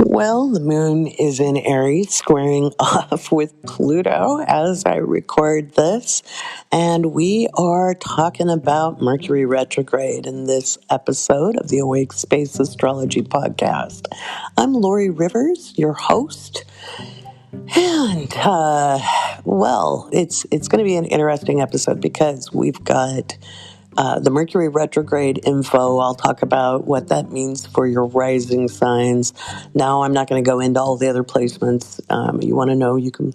Well, the moon is in Aries, squaring off with Pluto as I record this. And we are talking about Mercury retrograde in this episode of the Awake Space Astrology Podcast. I'm Lori Rivers, your host. And, it's going to be an interesting episode because we've got the Mercury retrograde info. I'll talk about what that means for your rising signs. Now, I'm not going to go into all the other placements. You want to know, you can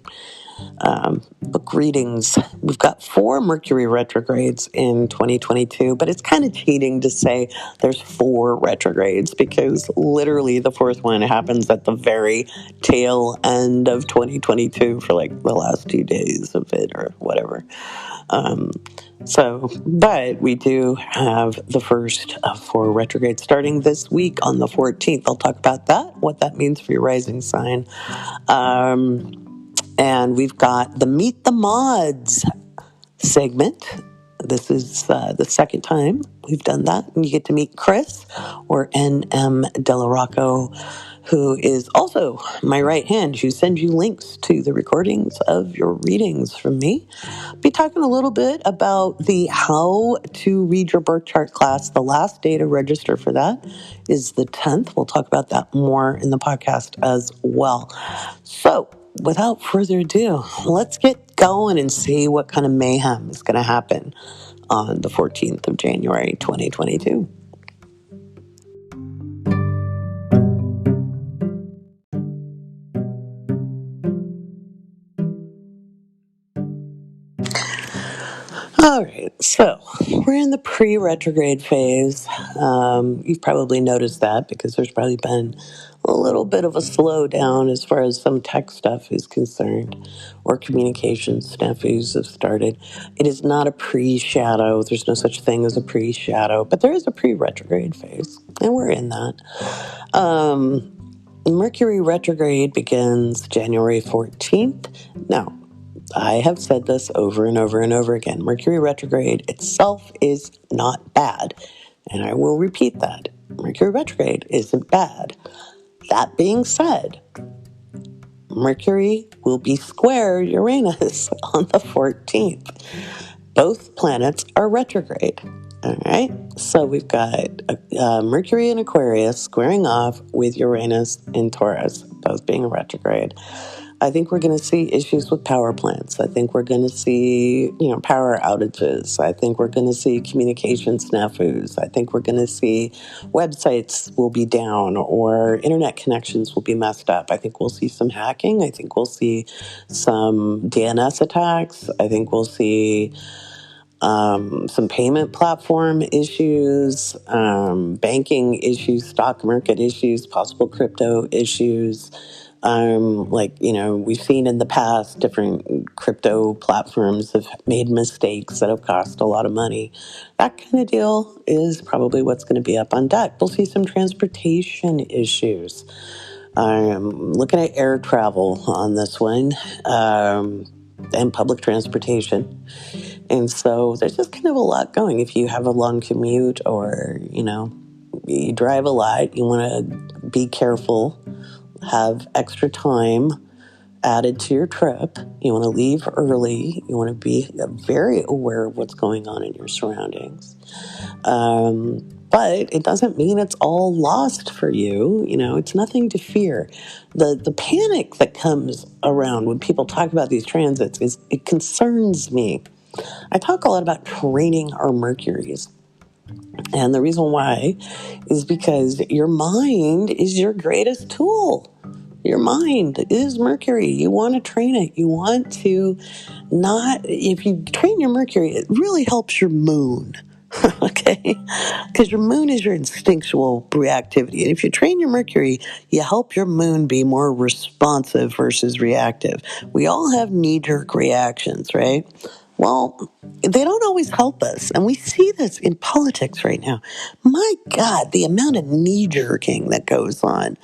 book readings. We've got 4 Mercury retrogrades in 2022, but it's kind of cheating to say there's 4 retrogrades because literally the 4th one happens at the very tail end of 2022 for like the last 2 days of it or whatever. But we do have the first of 4 retrogrades starting this week on the 14th. I'll talk about that, what that means for your rising sign. And we've got the Meet the Mods segment. This is the second time we've done that. And you get to meet Chris, or N.M. Delarocco, who is also my right hand, who sends you links to the recordings of your readings from me. Be talking a little bit about the How to Read Your Birth Chart class. The last day to register for that is the 10th. We'll talk about that more in the podcast as well. So, without further ado, let's get going and see what kind of mayhem is going to happen on the 14th of January, 2022. All right, so we're in the pre-retrograde phase. You've probably noticed that because there's probably been a little bit of a slowdown as far as some tech stuff is concerned, or communication snafus have started. It is not a pre-shadow. There's no such thing as a pre-shadow, but there is a pre-retrograde phase, and we're in that. Mercury retrograde begins January 14th. Now, I have said this over and over and over again. Mercury retrograde itself is not bad. And I will repeat that. Mercury retrograde isn't bad. That being said, Mercury will be square Uranus on the 14th. Both planets are retrograde. All right. So we've got Mercury in Aquarius squaring off with Uranus in Taurus, both being retrograde. I think we're going to see issues with power plants. I think we're going to see, power outages. I think we're going to see communication snafus. I think we're going to see websites will be down or internet connections will be messed up. I think we'll see some hacking. I think we'll see some DNS attacks. I think we'll see some payment platform issues, banking issues, stock market issues, possible crypto issues. We've seen in the past, different crypto platforms have made mistakes that have cost a lot of money. That kind of deal is probably what's going to be up on deck. We'll see some transportation issues. I'm looking at air travel on this one, and public transportation. And so there's just kind of a lot going. If you have a long commute or, you drive a lot, you want to be careful, have extra time added to your trip. You want to leave early. You want to be very aware of what's going on in your surroundings. But it doesn't mean it's all lost for you. It's nothing to fear. The panic that comes around when people talk about these transits it concerns me. I talk a lot about training our Mercuries. And the reason why is because your mind is your greatest tool. Your mind is Mercury. You want to train it. You want to if you train your Mercury, it really helps your moon. Okay? Because your moon is your instinctual reactivity. And if you train your Mercury, you help your moon be more responsive versus reactive. We all have knee-jerk reactions, right? Well, they don't always help us. And we see this in politics right now. My God, the amount of knee jerking that goes on.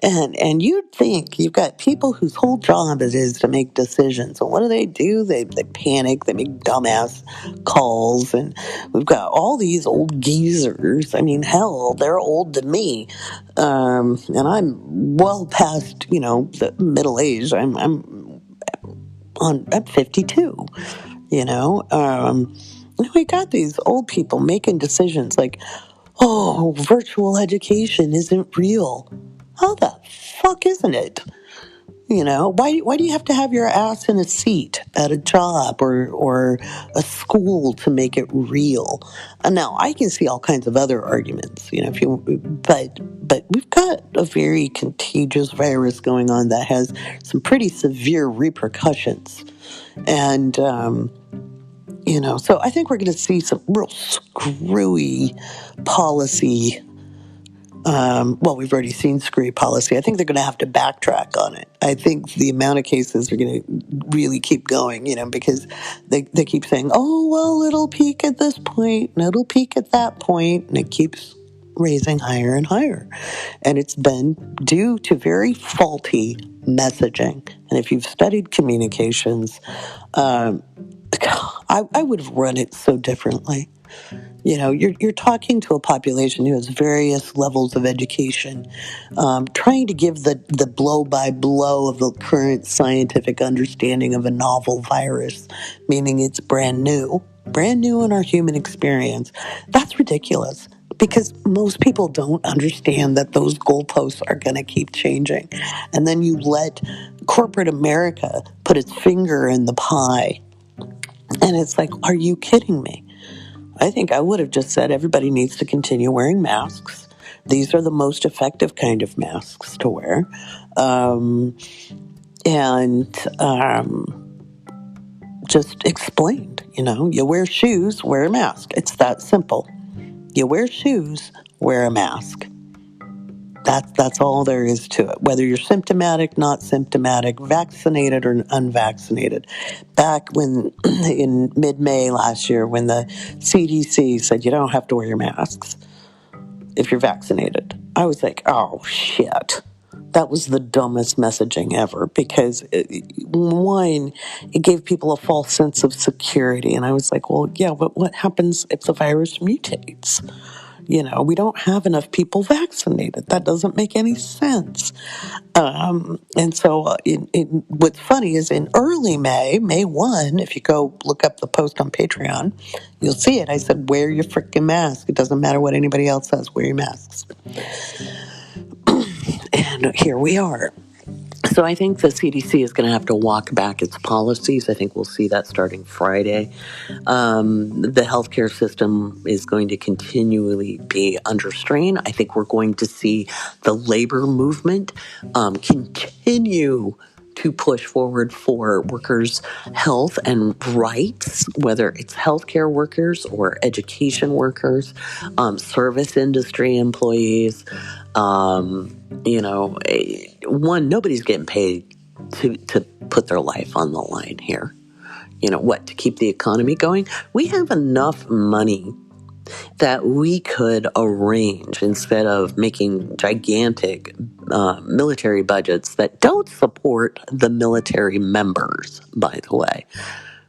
And you'd think you've got people whose whole job it is to make decisions. And what do? They panic, they make dumbass calls. And we've got all these old geezers. I mean, hell, they're old to me. And I'm well past, the middle age. I'm 52. You know, we got these old people making decisions like, oh, virtual education isn't real. How the fuck isn't it? Why do you have to have your ass in a seat at a job or a school to make it real? And now I can see all kinds of other arguments, but we've got a very contagious virus going on that has some pretty severe repercussions. And so I think we're going to see some real screwy policy. We've already seen screwy policy. I think they're going to have to backtrack on it. I think the amount of cases are going to really keep going, because they keep saying, oh, well, it'll peak at this point and it'll peak at that point, and it keeps raising higher and higher. And it's been due to very faulty messaging. And if you've studied communications, I would have run it so differently. You're talking to a population who has various levels of education, trying to give the blow by blow of the current scientific understanding of a novel virus, meaning it's brand new in our human experience. That's ridiculous because most people don't understand that those goalposts are going to keep changing. And then you let corporate America put its finger in the pie. And it's like, are you kidding me? I think I would have just said everybody needs to continue wearing masks. These are the most effective kind of masks to wear. Just explained, you wear shoes, wear a mask. It's that simple. You wear shoes, wear a mask. That's all there is to it. Whether you're symptomatic, not symptomatic, vaccinated or unvaccinated. Back when in mid-May last year, when the CDC said you don't have to wear your masks if you're vaccinated, I was like, oh shit. That was the dumbest messaging ever because it gave people a false sense of security. And I was like, well, yeah, but what happens if the virus mutates? We don't have enough people vaccinated. That doesn't make any sense. And so what's funny is in early May 1, if you go look up the post on Patreon, you'll see it. I said, wear your freaking mask. It doesn't matter what anybody else says. Wear your masks. And here we are. So I think the CDC is going to have to walk back its policies. I think we'll see that starting Friday. The healthcare system is going to continually be under strain. I think we're going to see the labor movement continue to push forward for workers' health and rights, whether it's healthcare workers or education workers, service industry employees. Nobody's getting paid to put their life on the line here. To keep the economy going? We have enough money that we could arrange instead of making gigantic military budgets that don't support the military members, by the way.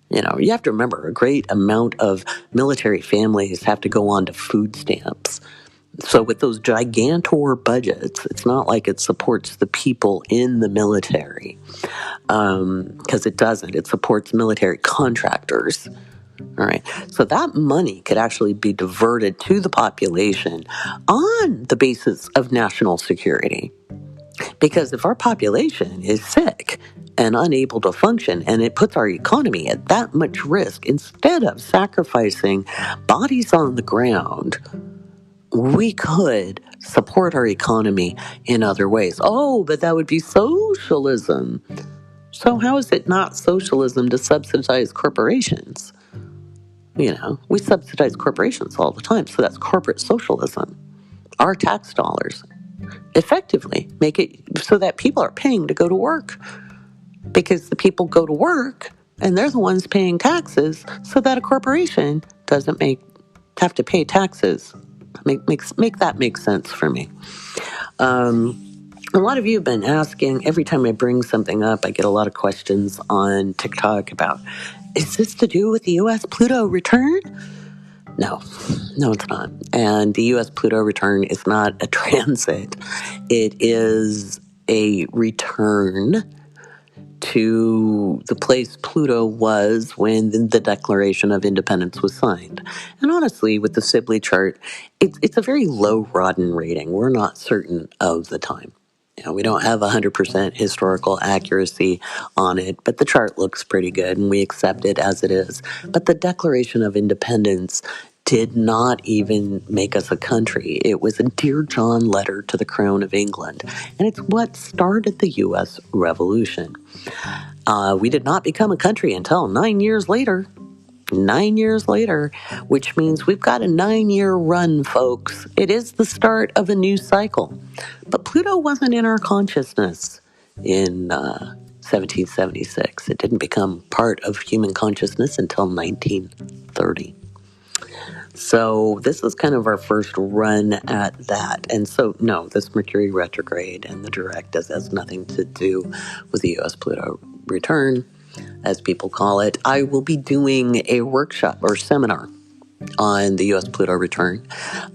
You have to remember a great amount of military families have to go on to food stamps. So with those gigantor budgets, it's not like it supports the people in the military, because it doesn't. It supports military contractors. All right. So that money could actually be diverted to the population on the basis of national security. Because if our population is sick and unable to function, and it puts our economy at that much risk, instead of sacrificing bodies on the ground, we could support our economy in other ways. Oh, but that would be socialism. So how is it not socialism to subsidize corporations? We subsidize corporations all the time, so that's corporate socialism. Our tax dollars effectively make it so that people are paying to go to work, because the people go to work and they're the ones paying taxes so that a corporation doesn't have to pay taxes. Make that make sense for me. A lot of you have been asking, every time I bring something up, I get a lot of questions on TikTok about, is this to do with the U.S. Pluto return? No, it's not. And the U.S. Pluto return is not a transit. It is a return to the place Pluto was when the Declaration of Independence was signed. And honestly, with the Sibley chart, it's a very low Rodden rating. We're not certain of the time. We don't have 100% historical accuracy on it, but the chart looks pretty good, and we accept it as it is. But the Declaration of Independence did not even make us a country. It was a Dear John letter to the Crown of England, and it's what started the U.S. Revolution. We did not become a country until 9 years later. 9 years later, which means we've got a 9-year run, folks. It is the start of a new cycle. But Pluto wasn't in our consciousness in 1776. It didn't become part of human consciousness until 1930. So this is kind of our first run at that. And so, no, this Mercury retrograde and the direct has nothing to do with the U.S. Pluto return, as people call it. I will be doing a workshop or seminar on the U.S. Pluto return.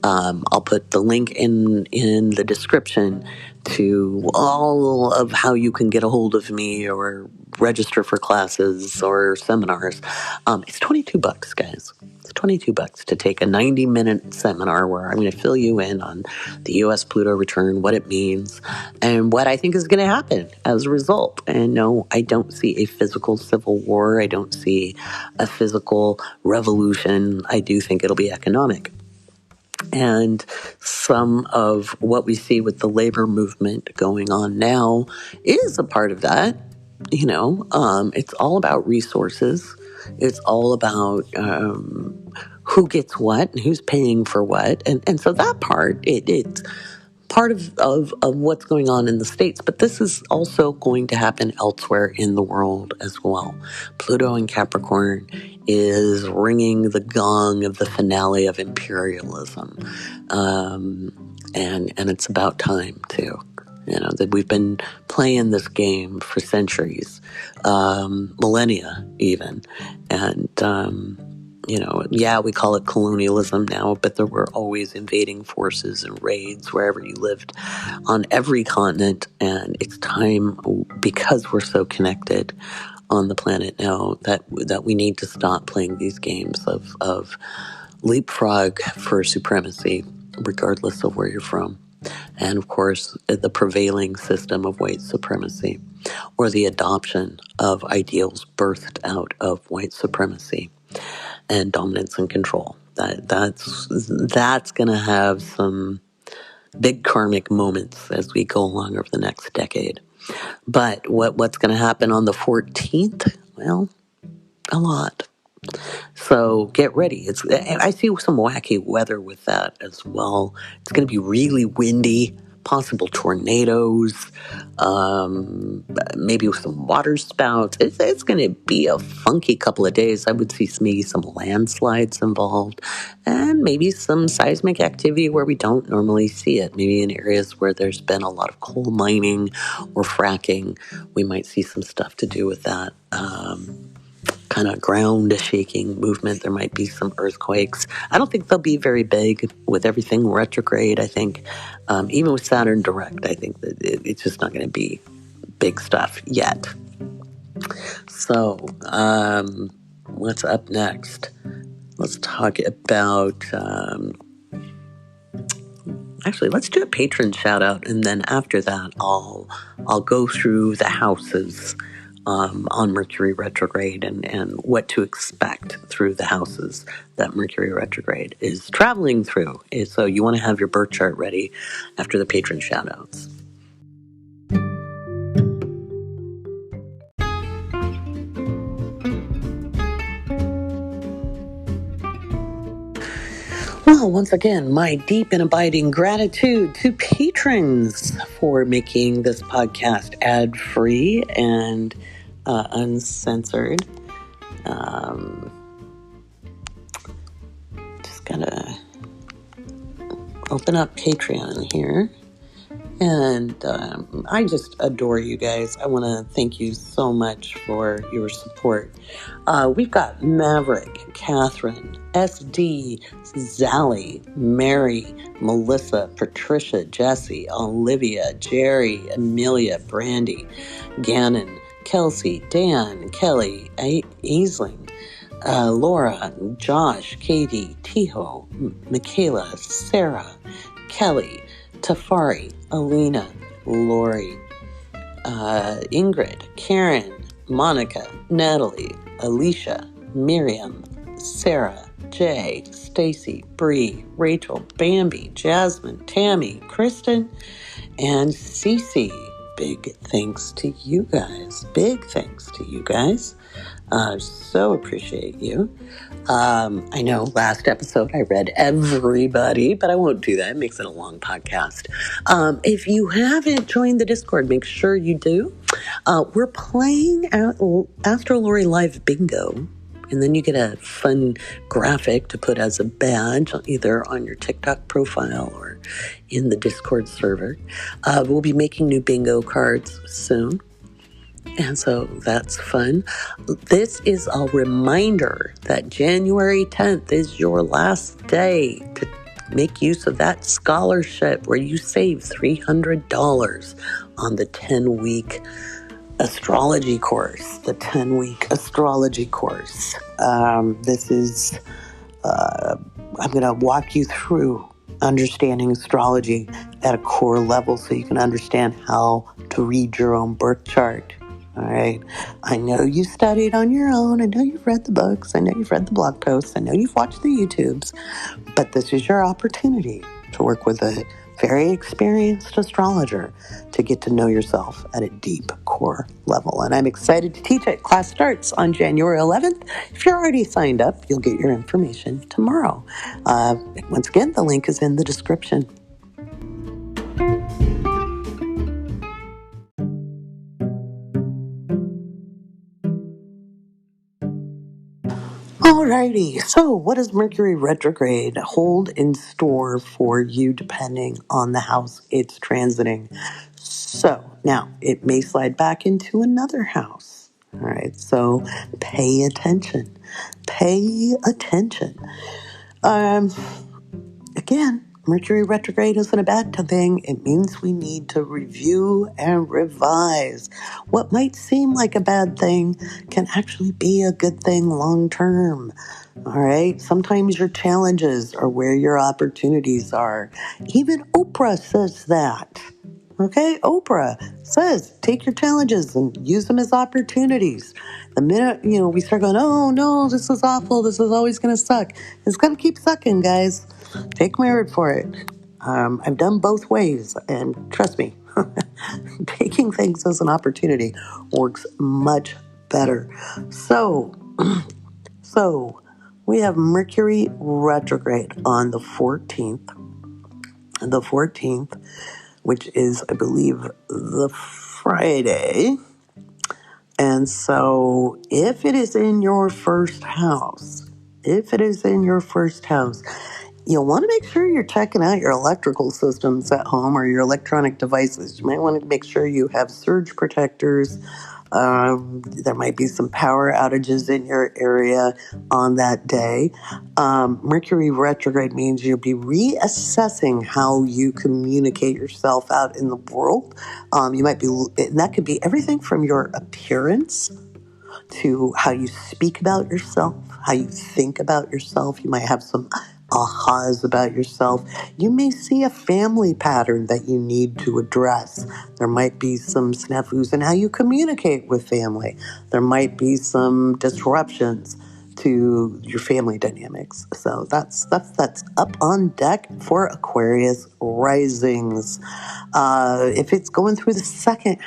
I'll put the link in the description to all of how you can get a hold of me or register for classes or seminars. It's $22, guys. It's $22 to take a 90-minute seminar where I'm going to fill you in on the U.S. Pluto return, what it means, and what I think is going to happen as a result. And no, I don't see a physical civil war. I don't see a physical revolution. I do think it'll be economic. And some of what we see with the labor movement going on now is a part of that. It's all about resources. It's all about who gets what and who's paying for what. And so that part, it's part of what's going on in the States. But this is also going to happen elsewhere in the world as well. Pluto in Capricorn is ringing the gong of the finale of imperialism. And it's about time, too. That we've been playing this game for centuries, millennia even. And, we call it colonialism now, but there were always invading forces and raids wherever you lived on every continent. And it's time, because we're so connected on the planet now, that we need to stop playing these games of leapfrog for supremacy, regardless of where you're from. And of course, the prevailing system of white supremacy, or the adoption of ideals birthed out of white supremacy and dominance and control. That's going to have some big karmic moments as we go along over the next decade. But what's going to happen on the 14th? Well, a lot. So get ready. I see some wacky weather with that as well. It's going to be really windy, possible tornadoes, maybe with some water spouts. It's going to be a funky couple of days. I would see maybe some landslides involved, and maybe some seismic activity where we don't normally see it. Maybe in areas where there's been a lot of coal mining or fracking, we might see some stuff to do with that. Kind of ground shaking movement. There might be some earthquakes. I don't think they'll be very big with everything retrograde. I think even with Saturn direct, I think that it's just not going to be big stuff yet. So what's up next? Let's talk about actually, let's do a patron shout out, and then after that I'll go through the houses on Mercury retrograde and what to expect through the houses that Mercury retrograde is traveling through. So you want to have your birth chart ready after the patron shoutouts. Well, once again, my deep and abiding gratitude to patrons for making this podcast ad-free and uncensored. Just gotta open up Patreon here. And I just adore you guys. I want to thank you so much for your support. We've got Maverick, Catherine, SD, Zally, Mary, Melissa, Patricia, Jesse, Olivia, Jerry, Amelia, Brandy, Gannon, Kelsey, Dan, Kelly, Aisling, Laura, Josh, Katie, Tiho, Michaela, Sarah, Kelly, Tafari, Alina, Lori, Ingrid, Karen, Monica, Natalie, Alicia, Miriam, Sarah, Jay, Stacy, Bree, Rachel, Bambi, Jasmine, Tammy, Kristen, and Cece. Big thanks to you guys. Big thanks to you guys. So appreciate you. I know last episode I read everybody, but I won't do that. It makes it a long podcast. If you haven't joined the Discord, make sure you do. We're playing Astro Lori Live Bingo, and then you get a fun graphic to put as a badge either on your TikTok profile or in the Discord server. We'll be making new bingo cards soon. And so that's fun. This is a reminder that January 10th is your last day to make use of that scholarship where you save $300 on the 10-week astrology course. The 10-week astrology course. This is, I'm going to walk you through understanding astrology at a core level so you can understand how to read your own birth chart. All right. I know you studied on your own. I know you've read the books. I know you've read the blog posts. I know you've watched the YouTubes. But this is your opportunity to work with a very experienced astrologer to get to know yourself at a deep core level. And I'm excited to teach it. Class starts on January 11th. If you're already signed up, you'll get your information tomorrow. Once again, the link is in the description. Alrighty, so what does Mercury retrograde hold in store for you depending on the house it's transiting? So now it may slide back into another house. All right, so pay attention. Pay attention. Again, Mercury retrograde isn't a bad thing. It means we need to review and revise. What might seem like a bad thing can actually be a good thing long term. All right. Sometimes your challenges are where your opportunities are. Even Oprah says that. Okay, Oprah says take your challenges and use them as opportunities. The minute, we start going, oh no, this is awful, this is always going to suck. It's going to keep sucking, guys. Take my word for it. I've done both ways, and trust me, taking things as an opportunity works much better. So we have Mercury retrograde on the 14th. The 14th, which is, I believe, the Friday. And so if it is in your first house, you'll want to make sure you're checking out your electrical systems at home or your electronic devices. You might want to make sure you have surge protectors. There might be some power outages in your area on that day. Mercury retrograde means you'll be reassessing how you communicate yourself out in the world. And that could be everything from your appearance to how you speak about yourself, how you think about yourself. You might have some ahas about yourself. You may see a family pattern that you need to address. There might be some snafus in how you communicate with family. There might be some disruptions to your family dynamics. So that's up on deck for Aquarius risings. If it's going through the second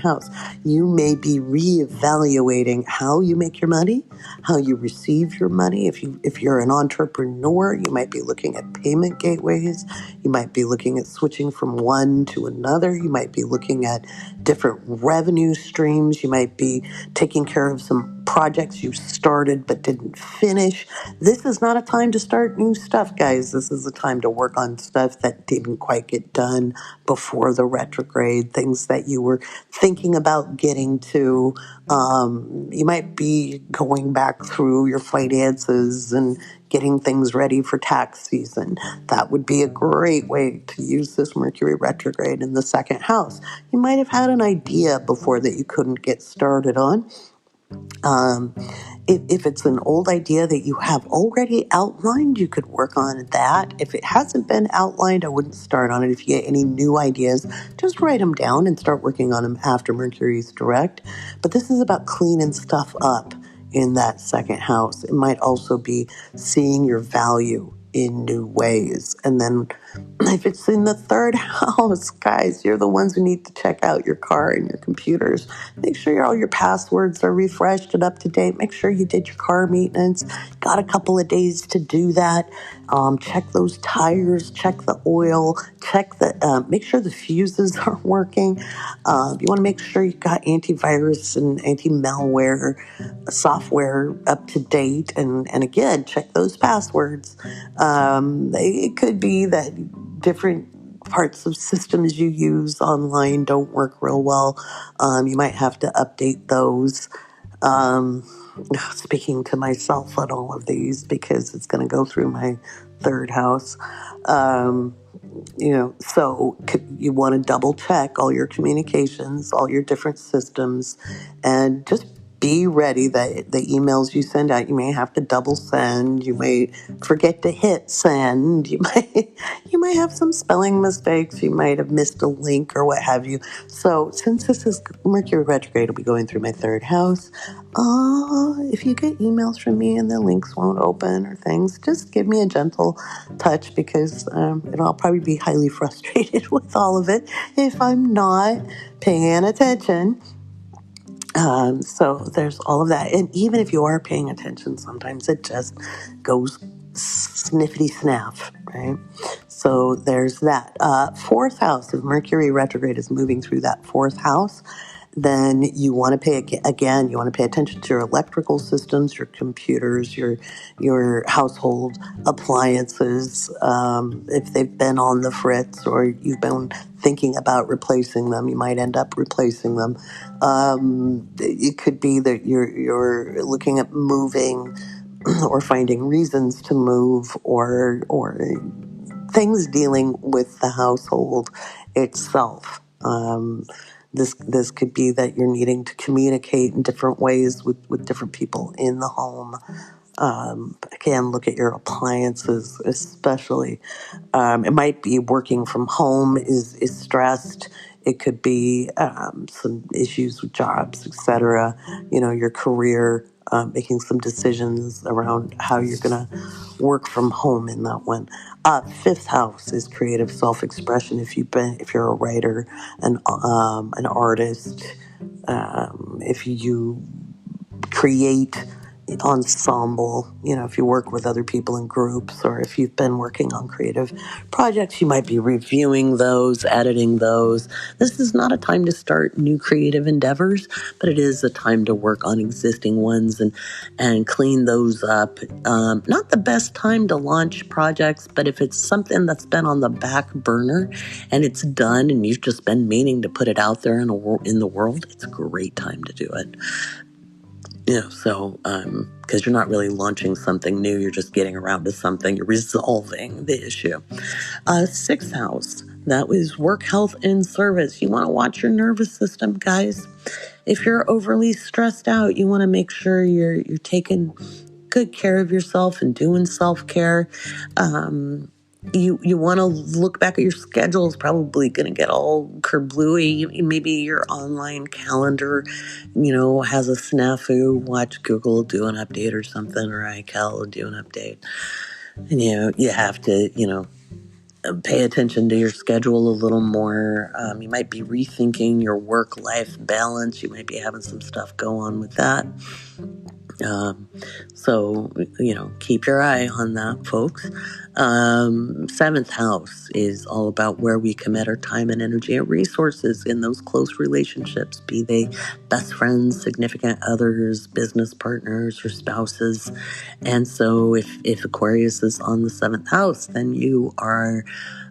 house, you may be reevaluating how you make your money, how you receive your money. If you're an entrepreneur, you might be looking at payment gateways. You might be looking at switching from one to another. You might be looking at different revenue streams. You might be taking care of some projects you started but didn't finish. This is not a time to start new stuff, guys. This is a time to work on stuff that didn't quite get done before the retrograde, things that you were thinking about getting to. You might be going back through your finances and getting things ready for tax season. That would be a great way to use this Mercury retrograde in the second house. You might have had an idea before that you couldn't get started on. Um, if it's an old idea that you have already outlined, you could work on that. If it hasn't been outlined, I wouldn't start on it. If you get any new ideas, just write them down and start working on them after Mercury's direct. But this is about cleaning stuff up in that second house. It might also be seeing your value in new ways. And then if it's in the third house, guys, you're the ones who need to check out your car and your computers. Make sure all your passwords are refreshed and up to date. Make sure you did your car maintenance. Got a couple of days to do that. Check those tires, check the oil, make sure the fuses are working. You want to make sure you got antivirus and anti-malware software up to date. And again, check those passwords. It could be that different parts of systems you use online don't work real well. You might have to update those. Um, Speaking to myself on all of these because it's going to go through my third house. Um, so you want to double check all your communications, all your different systems, and just be ready that the emails you send out, you may have to double send. You may forget to hit send. You might have some spelling mistakes. You might have missed a link or what have you. So since this is Mercury retrograde, will be going through my third house. If you get emails from me and the links won't open or things, just give me a gentle touch because I'll probably be highly frustrated with all of it if I'm not paying attention. So there's all of that. And even if you are paying attention, sometimes it just goes sniffity snaff, right? So there's that. Fourth house, if Mercury retrograde is moving through that fourth house, then you want to you want to pay attention to your electrical systems, your computers, your household appliances. If they've been on the fritz or you've been thinking about replacing them, you might end up replacing them. It could be that you're looking at moving or finding reasons to move or things dealing with the household itself. This could be that you're needing to communicate in different ways with different people in the home. Again, look at your appliances, especially. It might be working from home is stressed. It could be some issues with jobs, etc. Your career, making some decisions around how you're going to work from home in that one. Fifth house is creative self-expression. If you're a writer, an artist, if you create ensemble, if you work with other people in groups or if you've been working on creative projects, you might be reviewing those, editing those. This is not a time to start new creative endeavors, but it is a time to work on existing ones and clean those up. Not the best time to launch projects, but if it's something that's been on the back burner and it's done and you've just been meaning to put it out there in the world, it's a great time to do it. Because you're not really launching something new, you're just getting around to something, you're resolving the issue. Sixth house, that was work, health, and service. You want to watch your nervous system, guys. If you're overly stressed out, you want to make sure you're taking good care of yourself and doing self-care. You want to look back at your schedule. It's probably going to get all kerblooey. Maybe your online calendar, has a snafu. Watch Google do an update or something, or iCal do an update. And, you have to, pay attention to your schedule a little more. You might be rethinking your work-life balance. You might be having some stuff go on with that. Um, so, keep your eye on that, folks. Seventh house is all about where we commit our time and energy and resources in those close relationships, be they best friends, significant others, business partners, or spouses. And so if Aquarius is on the seventh house, then you are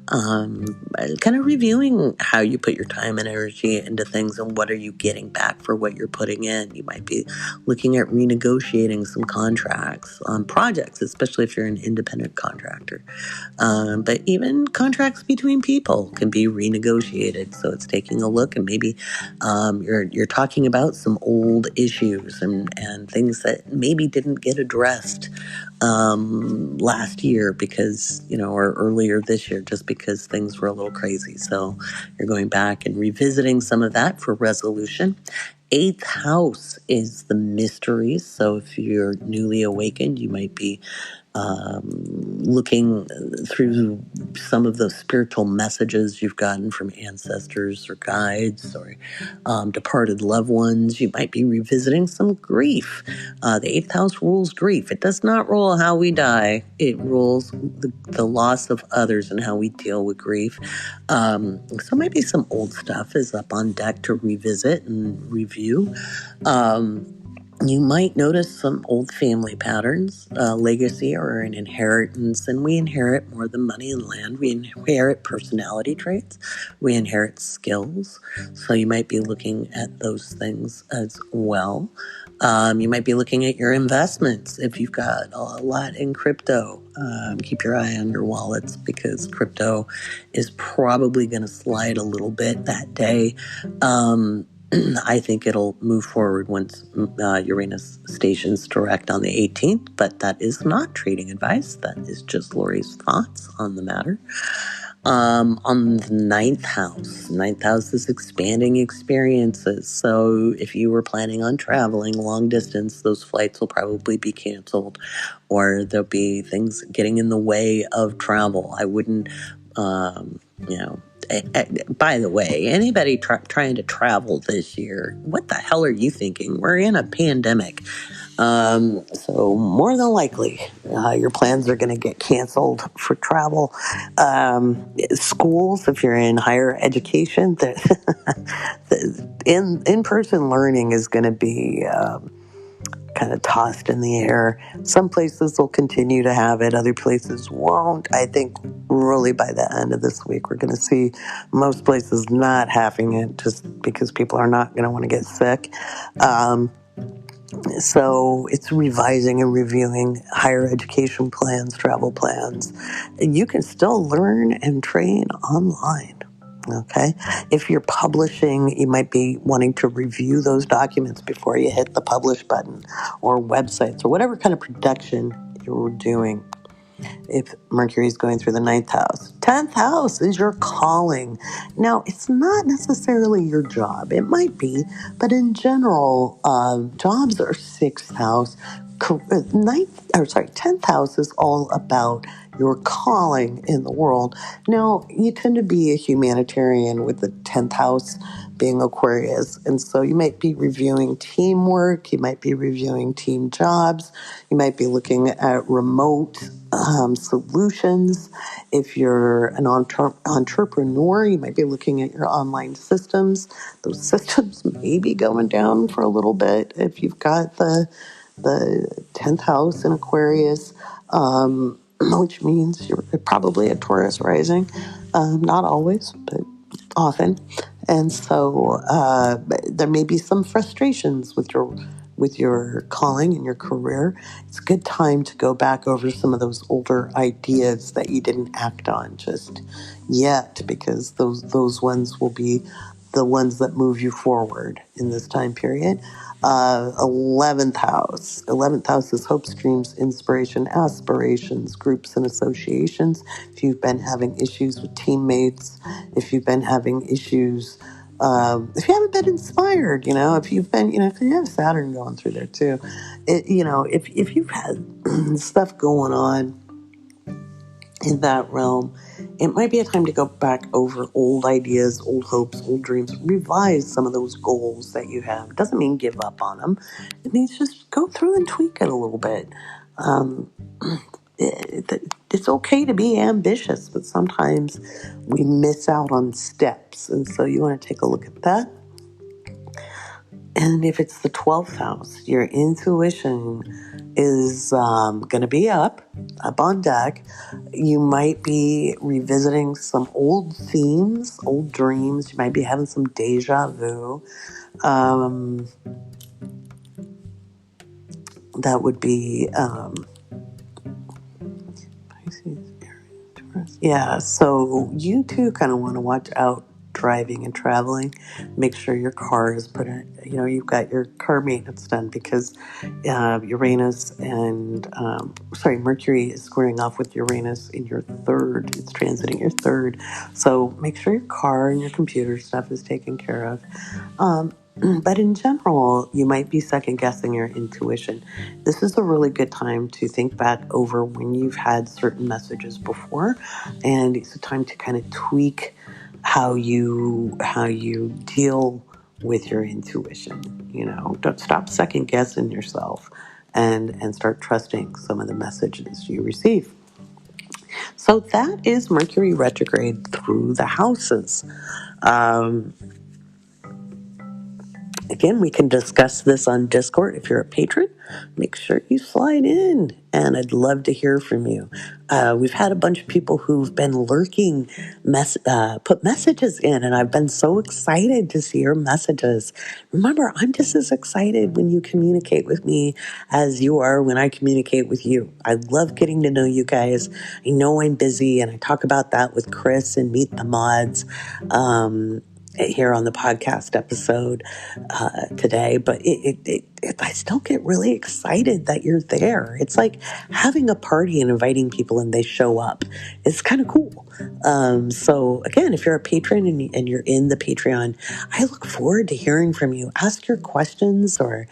kind of reviewing how you put your time and energy into things and what are you getting back for what you're putting in. You might be looking at renegotiating some contracts on projects, especially if you're an independent contractor. But even contracts between people can be renegotiated. So it's taking a look and maybe you're talking about some old issues and things that maybe didn't get addressed last year because, or earlier this year, just because things were a little crazy. So you're going back and revisiting some of that for resolution. Eighth house is the mysteries. So if you're newly awakened, you might be looking through some of the spiritual messages you've gotten from ancestors or guides or departed loved ones. You might be revisiting some grief. The eighth house rules grief. It does not rule how we die. It rules the loss of others and how we deal with grief. So maybe some old stuff is up on deck to revisit and review. You might notice some old family patterns, legacy or an inheritance, and we inherit more than money and land. We inherit personality traits. We inherit skills. So you might be looking at those things as well. You might be looking at your investments. If you've got a lot in crypto, keep your eye on your wallets because crypto is probably going to slide a little bit that day. I think it'll move forward once Uranus stations direct on the 18th, but that is not trading advice. That is just Lori's thoughts on the matter. On the ninth house is expanding experiences. So if you were planning on traveling long distance, those flights will probably be canceled or there'll be things getting in the way of travel. I wouldn't, by the way, anybody trying to travel this year, what the hell are you thinking? We're in a pandemic. So more than likely, your plans are going to get canceled for travel. Schools, if you're in higher education, in-person learning is going to be kind of tossed in the air. Some places will continue to have it, other places won't. I think really by the end of this week, we're going to see most places not having it just because people are not going to want to get sick. So it's revising and reviewing higher education plans, travel plans. You can still learn and train online. Okay. If you're publishing, you might be wanting to review those documents before you hit the publish button or websites or whatever kind of production you're doing. If Mercury is going through the ninth house. 10th house is your calling. Now, it's not necessarily your job. It might be, but in general, jobs are sixth house. 10th house is all about your calling in the world. Now, you tend to be a humanitarian with the 10th house being Aquarius. And so you might be reviewing teamwork. You might be reviewing team jobs. You might be looking at remote solutions. If you're an entrepreneur, you might be looking at your online systems. Those systems may be going down for a little bit if you've got the 10th house in Aquarius, which means you're probably a Taurus rising. Not always, but often. And so there may be some frustrations with your calling and your career. It's a good time to go back over some of those older ideas that you didn't act on just yet, because those ones will be the ones that move you forward in this time period. 11th house. 11th house is hopes, dreams, inspiration, aspirations, groups, and associations. If you've been having issues with teammates, if you've been having issues, if you haven't been inspired, if you've been, because you have Saturn going through there too. If you've had stuff going on in that realm, it might be a time to go back over old ideas, old hopes, old dreams, revise some of those goals that you have. It doesn't mean give up on them. It means just go through and tweak it a little bit. Um, it's okay to be ambitious, but sometimes we miss out on steps. And so you want to take a look at that. And if it's the 12th house, your intuition is going to be up on deck. You might be revisiting some old themes, old dreams. You might be having some deja vu. That would be yeah, so you too kind of want to watch out driving and traveling. Make sure your car is put in, you've got your car maintenance done because Uranus and, Mercury is squaring off with Uranus in your third. It's transiting your third. So make sure your car and your computer stuff is taken care of. But in general, you might be second guessing your intuition. This is a really good time to think back over when you've had certain messages before, and it's a time to kind of tweak how you deal with your intuition. Don't stop second guessing yourself, and start trusting some of the messages you receive. So that is Mercury retrograde through the houses. Um, Again, we can discuss this on Discord. If you're a patron, make sure you slide in, and I'd love to hear from you. We've had a bunch of people who've been lurking, put messages in, and I've been so excited to see your messages. Remember, I'm just as excited when you communicate with me as you are when I communicate with you. I love getting to know you guys. I know I'm busy, and I talk about that with Chris and Meet the Mods. Here on the podcast episode today, but I still get really excited that you're there. It's like having a party and inviting people and they show up. It's kind of cool. So again, if you're a patron and you're in the Patreon, I look forward to hearing from you. Ask your questions or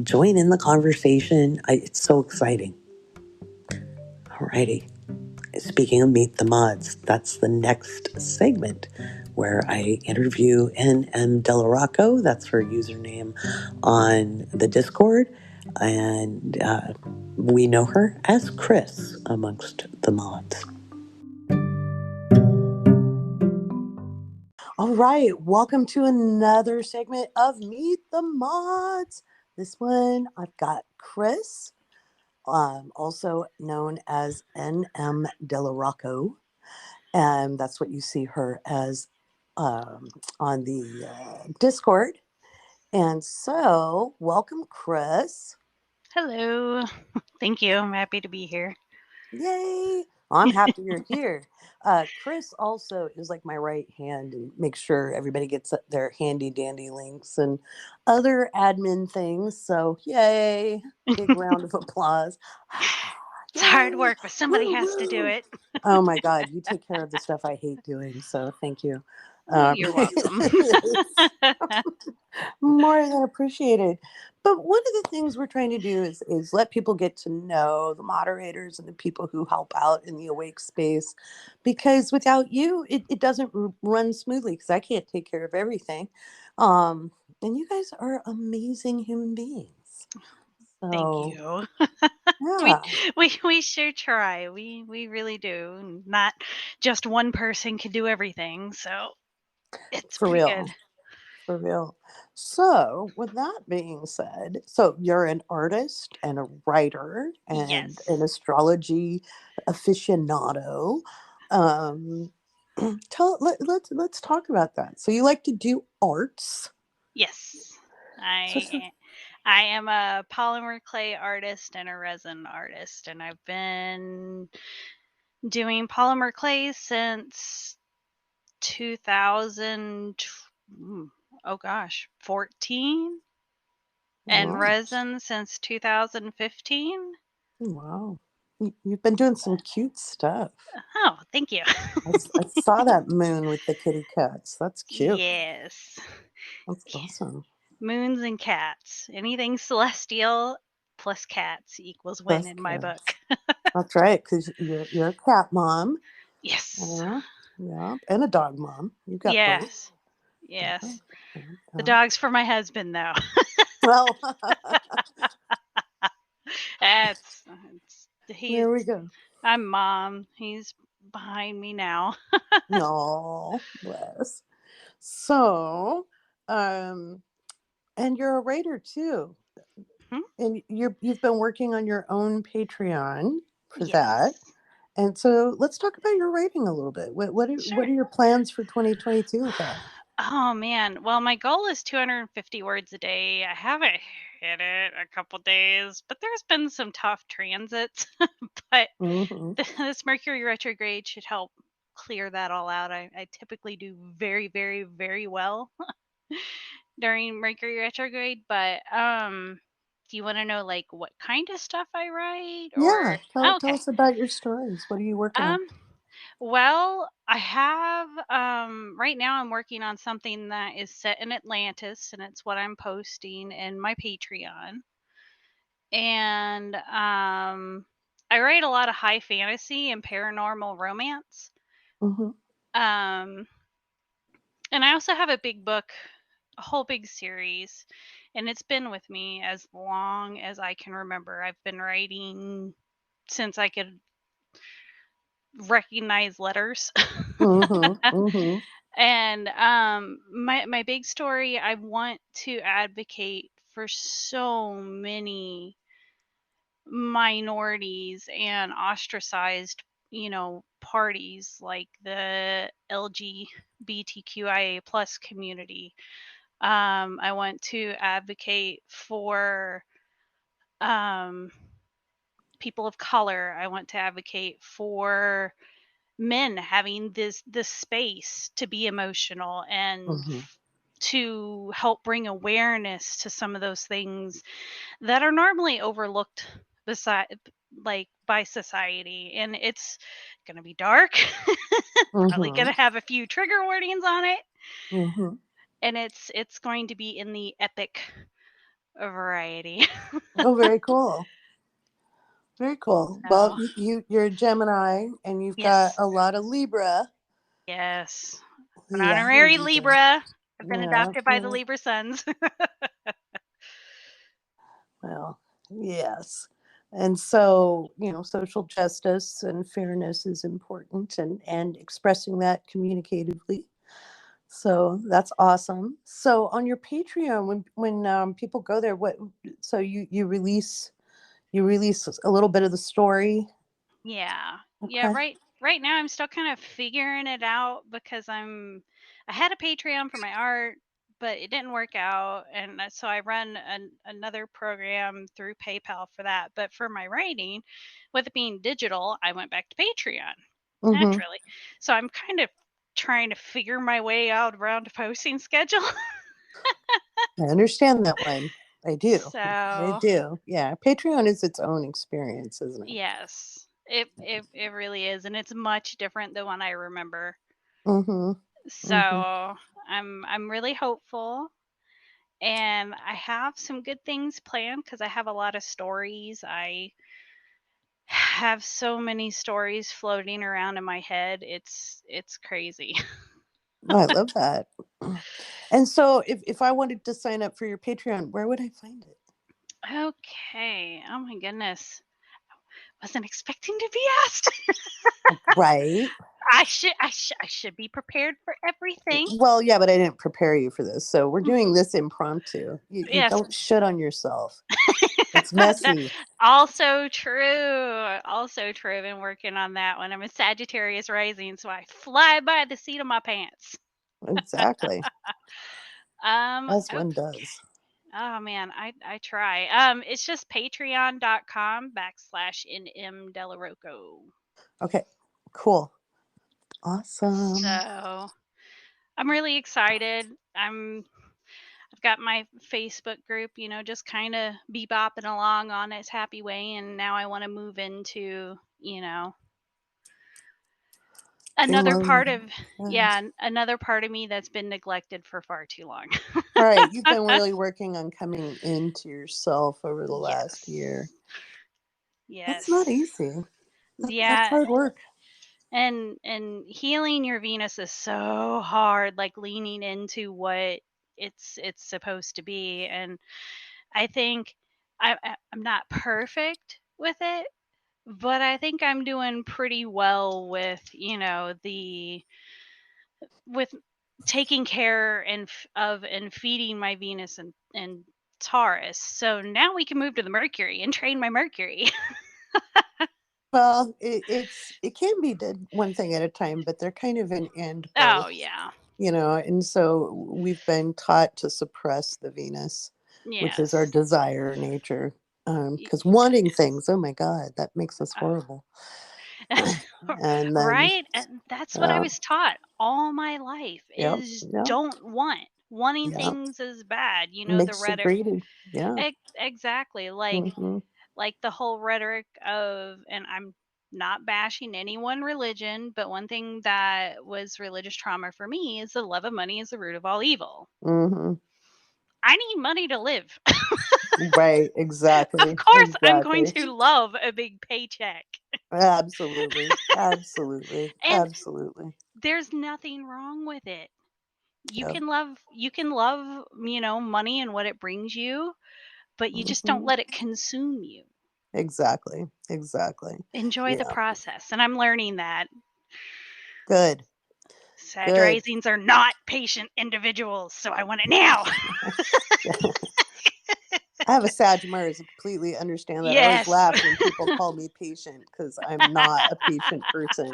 join in the conversation. It's so exciting. Alrighty. Speaking of Meet the Mods, that's the next segment where I interview N.M. Delarocco. That's her username on the Discord. And we know her as Chris amongst the mods. All right, welcome to another segment of Meet the Mods. This one, I've got Chris, also known as N.M. Delarocco. And that's what you see her as on the Discord. And so, welcome, Chris. Hello. Thank you. I'm happy to be here. Yay! I'm happy you're here. Chris also is like my right hand and makes sure everybody gets their handy dandy links and other admin things. So, yay! Big round of applause. It's hard Yay! work, but somebody Woo has to do woo! it. Oh my God, you take care of the stuff I hate doing. So, thank you. Oh, you're welcome. More than appreciated. But one of the things we're trying to do is let people get to know the moderators and the people who help out in the awake space, because without you, it doesn't run smoothly because I can't take care of everything. Um, and you guys are amazing human beings. Thank So you. We yeah, we sure try. We really do. Not just one person can do everything, so it's for pretty good. real. For real. So, with that being said, so you're an artist and a writer and an Yes. astrology aficionado. Um, let's talk about that. So, you like to do arts. Yes. So, so I am a polymer clay artist and a resin artist, and I've been doing polymer clay since 2000, oh gosh, 14, and wow, resin since 2015. wow, you've been doing some cute stuff. Oh, thank you. I saw that moon with the kitty cats. That's cute. Yes. That's awesome. Moons and cats. Anything celestial, plus cats equals win Plus in my book. cats. That's right, because you're a cat mom. Yes. Yeah, yeah, and a dog mom. You got both. Yes. Yeah, Yes. yeah, The yeah. dog's for my husband, though. Well, That's he's there we go. I'm mom. He's behind me now. No, bless. So, um, and you're a writer too, Hmm? and you've been working on your own Patreon for that. Yes. And so, let's talk about your writing a little bit. What Sure. are your plans for 2022 with that? Oh man. Well, my goal is 250 words a day. I haven't hit it a couple days, but there's been some tough transits. But Mm-hmm. this Mercury retrograde should help clear that all out. I typically do very, very, very well during Mercury retrograde, but do you want to know like what kind of stuff I write Yeah, or tell okay. us about your stories. What are you working on? Um well, I have right now I'm working on something that is set in Atlantis and it's what I'm posting in my Patreon. And I write a lot of high fantasy and paranormal romance. Mm-hmm. Um and I also have a big book, a whole big series, and it's been with me as long as I can remember. I've been writing since I could recognize letters. Mm-hmm. Mm-hmm. And my big story, I want to advocate for so many minorities and ostracized, parties like the LGBTQIA plus community. I want to advocate for um, people of color. I want to advocate for men having this space to be emotional and Mm-hmm. to help bring awareness to some of those things that are normally overlooked beside like by society. And it's going to be dark. Probably going Mm-hmm. to have a few trigger warnings on it, Mm-hmm. and it's going to be in the epic variety. Oh, very cool. Very cool. Well, So, you're a Gemini and you've got yes. a lot of Libra. Yes. An Yeah, honorary Libra. Libra. I've been Yeah, adopted by the yeah. Libra Sons. Well, yes. And so, social justice and fairness is important and expressing that communicatively. So that's awesome. So on your Patreon, when people go there, so you release a little bit of the story. Yeah. Yeah, Okay. right now I'm still kind of figuring it out because I had a Patreon for my art, but it didn't work out, and so I run another program through PayPal for that. But for my writing, with it being digital, I went back to Patreon Mm-hmm. naturally. So I'm kind of trying to figure my way out around a posting schedule. I understand that one. I do. I So, do. Yeah. Patreon is its own experience, isn't it? yes. It really is, and it's much different than what I remember. Mm-hmm. So Mm-hmm. I'm really hopeful, and I have some good things planned because I have a lot of stories. I have so many stories floating around in my head. It's crazy. Oh, I love that. And so if I wanted to sign up for your Patreon, where would I find it? Okay. Oh my goodness. Wasn't expecting to be asked. Right. I should be prepared for everything. Well, yeah, but I didn't prepare you for this. So we're Mm, doing this impromptu. You yes. don't shit on yourself. It's That messy. also true. Also true. Been working on that one. I'm a Sagittarius rising, so I fly by the seat of my pants. Exactly. As Okay. one does. Oh man, I try. It's just patreon.com/nm Delarocco. Okay. Cool. Awesome. So I'm really excited. I've got my Facebook group, just kind of bebopping along on its happy way, and now I want to move into, Another Family. part of Yeah. yeah, another part of me that's been neglected for far too long. Right. You've been really working on coming into yourself over the last year. Yes. That's not Yes. easy. That's Yeah, hard work. and healing your Venus is so hard, like leaning into what it's supposed to be. And I think I'm not perfect with it, but I think I'm doing pretty well with, the with taking care of and feeding my Venus and Taurus. So now we can move to the Mercury and train my Mercury. Well, it can be did one thing at a time, but they're kind of an and Oh both, yeah. and so we've been taught to suppress the Venus, which is our Yes. desire nature. Y- Because wanting things, oh my God, that makes us horrible. And then, Right? And that's what I yeah, was taught all my life yeah, is yeah, don't want. Wanting yeah, things is bad. You know the makes you rhetoric. greedy. Yeah. Exactly. Hmm. Like the whole rhetoric of, and I'm not bashing any one religion, but one thing that was religious trauma for me is the love of money is the root of all evil. Hmm. I need money to live. Right. Of Exactly. course I'm going Exactly. to love a big paycheck. Absolutely. Absolutely. And Absolutely. there's nothing wrong with it. Yeah. You can love, money and what it brings you, but you just don't Hmm. let it consume you. Exactly. Exactly. Enjoy the Yeah. process. And I'm learning that Good. Sag Good. risings are not patient individuals, so I want it now. I have a Sagittarius. I completely understand that. I always Yes. laugh when people call me patient because I'm not a patient person.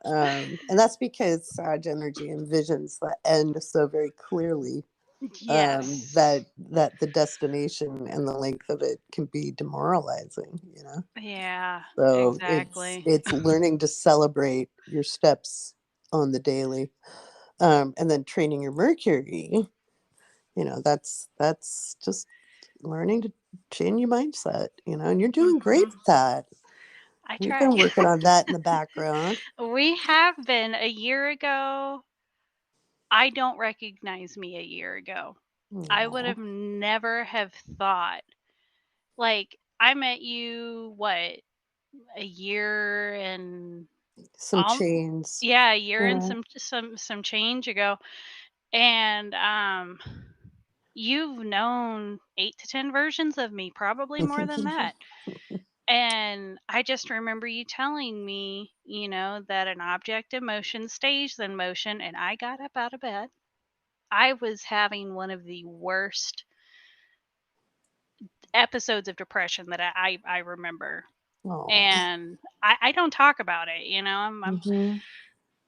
And that's because Sag energy envisions the end so very clearly, Yes. that the destination and the length of it can be demoralizing. Yeah, So exactly. it's learning to celebrate your steps on the daily, and then training your Mercury. That's just learning to change your mindset. And you're doing great Mhm. at that. I We've try. been working on that in the background. We have been a year ago. I don't recognize me a year ago. I would Aw. have never have thought. Like I met you what, a year and Some chains. yeah, a year and Yeah. some change ago. And you've known 8 to 10 versions of me, probably more than that. And I just remember you telling me, that an object in motion stays in motion. And I got up out of bed. I was having one of the worst episodes of depression that I remember. Oh. And I don't talk about it. I'm Hmm.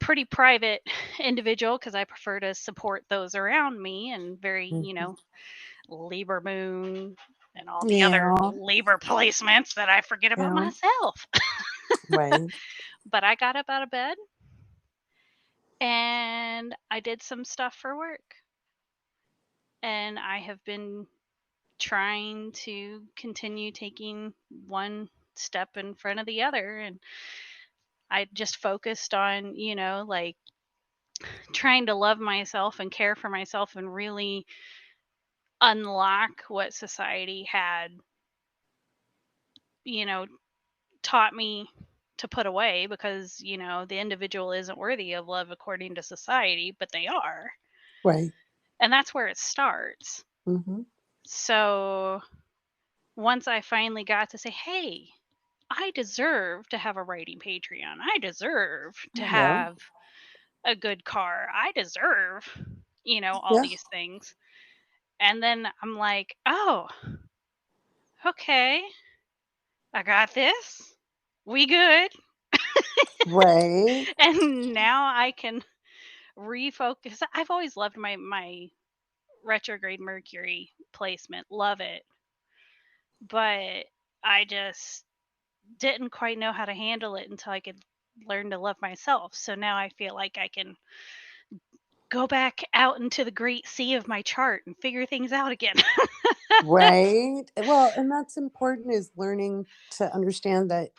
pretty private individual because I prefer to support those around me, and very, Hmm. Libra moon and all the other Yeah. Libra placements that I forget about Yeah. myself. Right. But I got up out of bed and I did some stuff for work. And I have been trying to continue taking one step in front of the other. And I just focused on, like trying to love myself and care for myself and really unlock what society had, you know, taught me to put away because, the individual isn't worthy of love according to society, but they are. Right. And that's where it starts. Hmm. So once I finally got to say, hey, I deserve to have a writing Patreon. I deserve to Yeah. have a good car. I deserve, all Yeah. these things. And then I'm like, oh, okay, I got this. We good. Right. And now I can refocus. I've always loved my retrograde Mercury placement. Love it. But I just didn't quite know how to handle it until I could learn to love myself. So now I feel like I can go back out into the great sea of my chart and figure things out again. Right. Well, and that's important, is learning to understand that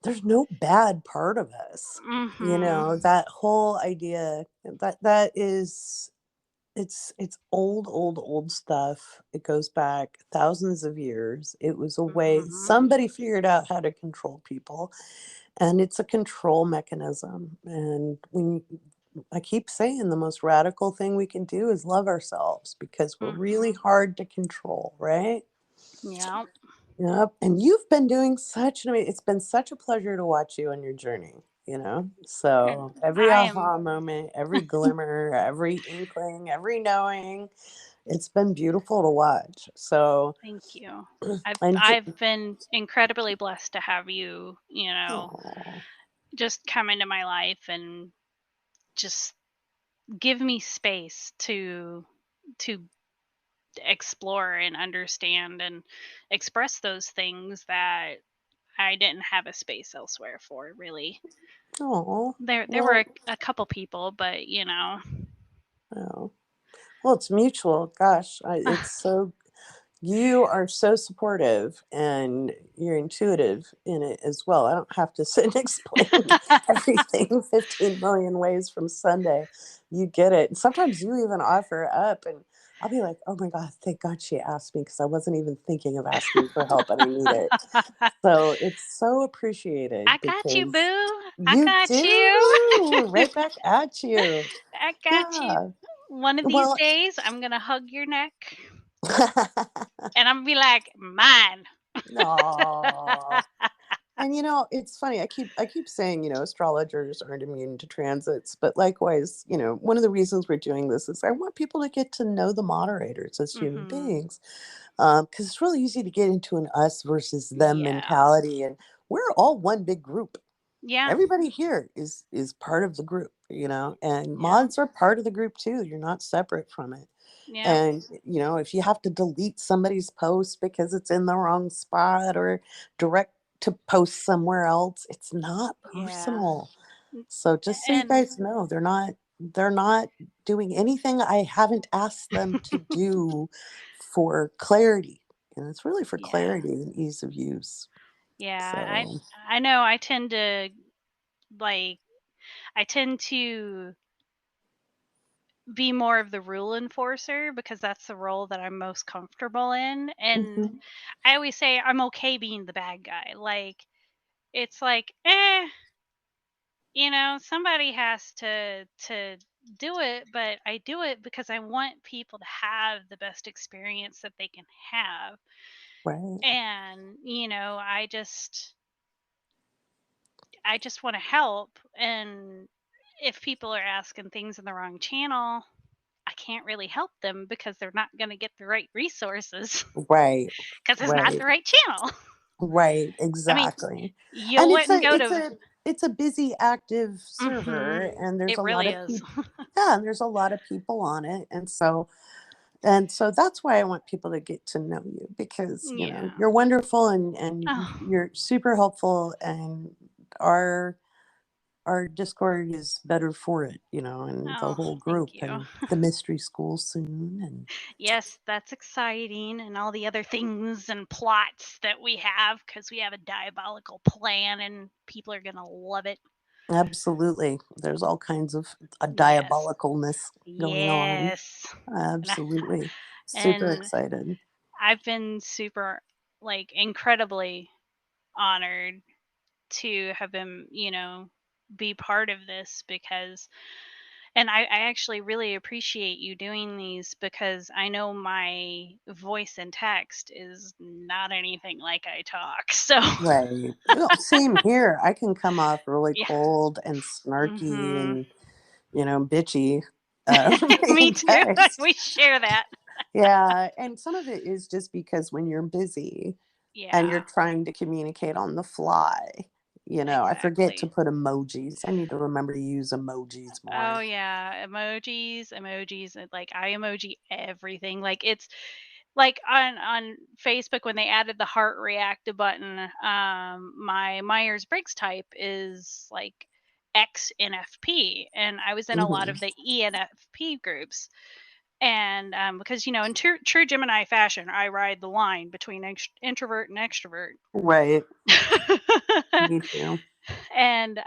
there's no bad part of us. Mhm. That whole idea that is it's old stuff. It goes back thousands of years. It was a way Mhm. somebody figured out how to control people, and it's a control mechanism. And when I keep saying the most radical thing we can do is love ourselves because we're really Mhm. hard to control, right? Yeah. Yep. And you've been doing it's been such a pleasure to watch you on your journey. And So every I am aha moment, every glimmer, every inkling, every knowing, it's been beautiful to watch. So, thank you. I've and, I've been incredibly blessed to have you, oh, just come into my life and just give me space to explore and understand and express those things that I didn't have a space elsewhere for, really. oh, There were well, a couple people, but oh, well, it's mutual. Gosh, you are so supportive and you're intuitive in it as well. I don't have to sit and explain everything 15 million ways from Sunday. You get it. And sometimes you even offer up, and I'll be like, oh my God, thank God she asked me because I wasn't even thinking of asking for help and I need it. So it's so appreciated I got you, because boo. I you got you. do right back at you. I got you. Yeah. One of these Well, days, I'm gonna hug your neck, and I'm gonna be like, mine. no. And it's funny. I keep saying, astrologers aren't immune to transits, but likewise, one of the reasons we're doing this is I want people to get to know the moderators as human Mhm. beings, because it's really easy to get into an us versus them Yeah. mentality, and we're all one big group. Yeah. Everybody here is part of the group, and Yeah. mods are part of the group too. You're not separate from it. Yeah. And, if you have to delete somebody's post because it's in the wrong spot or direct to post somewhere else, it's not Yeah. personal. So just so you And guys know, they're not doing anything I haven't asked them to do for clarity. And it's really for yeah. clarity and ease of use. Yeah. So, I know like I tend to be more of the rule enforcer because that's the role that I'm most comfortable in. And mhm, I always say I'm okay being the bad guy. Like, it's like, somebody has to do it, but I do it because I want people to have the best experience that they can have. right, And, I just want to help. And if people are asking things in the wrong channel, I can't really help them because they're not going to get the right resources right, because it's not right. the right channel. Right, I mean, exactly. you And it's a wouldn't go it's to. a it's a busy active Mhm. server, and there's It a lot really of is. people. Yeah, and there's a lot of people on it. And so that's why I want people to get to know you because, Yeah. you're wonderful and Oh, you're super helpful, and our our Discord is better for it, and the oh, whole thank group you. and the mystery school soon and Yes, that's exciting, and all the other things and plots that we have because we have a diabolical plan, and people are gonna love it. absolutely. There's all kinds of Yes. diabolicalness going on. Yes. And I, Absolutely. Super and excited. I've been super, like, incredibly honored to have been, be part of this because, and I actually really appreciate you doing these because I know my voice and text is not anything like I talk. So, Right. Well, same here. I can come off really yeah. cold and snarky Mhm. and, bitchy Me in too. text. We share that. Yeah. And some of it is just because when you're busy and you're Yeah, trying to communicate on the fly, I forget to exactly. put emojis. I need to remember to use emojis Oh more. yeah, emojis, and like I emoji everything. Like it's like on Facebook when they added the heart react button, my Myers-Briggs type is like XNFP, and I was in a lot Hmm. of the ENFP groups, And because in true Gemini fashion, I ride the line between introvert and extrovert. Right. Me too. And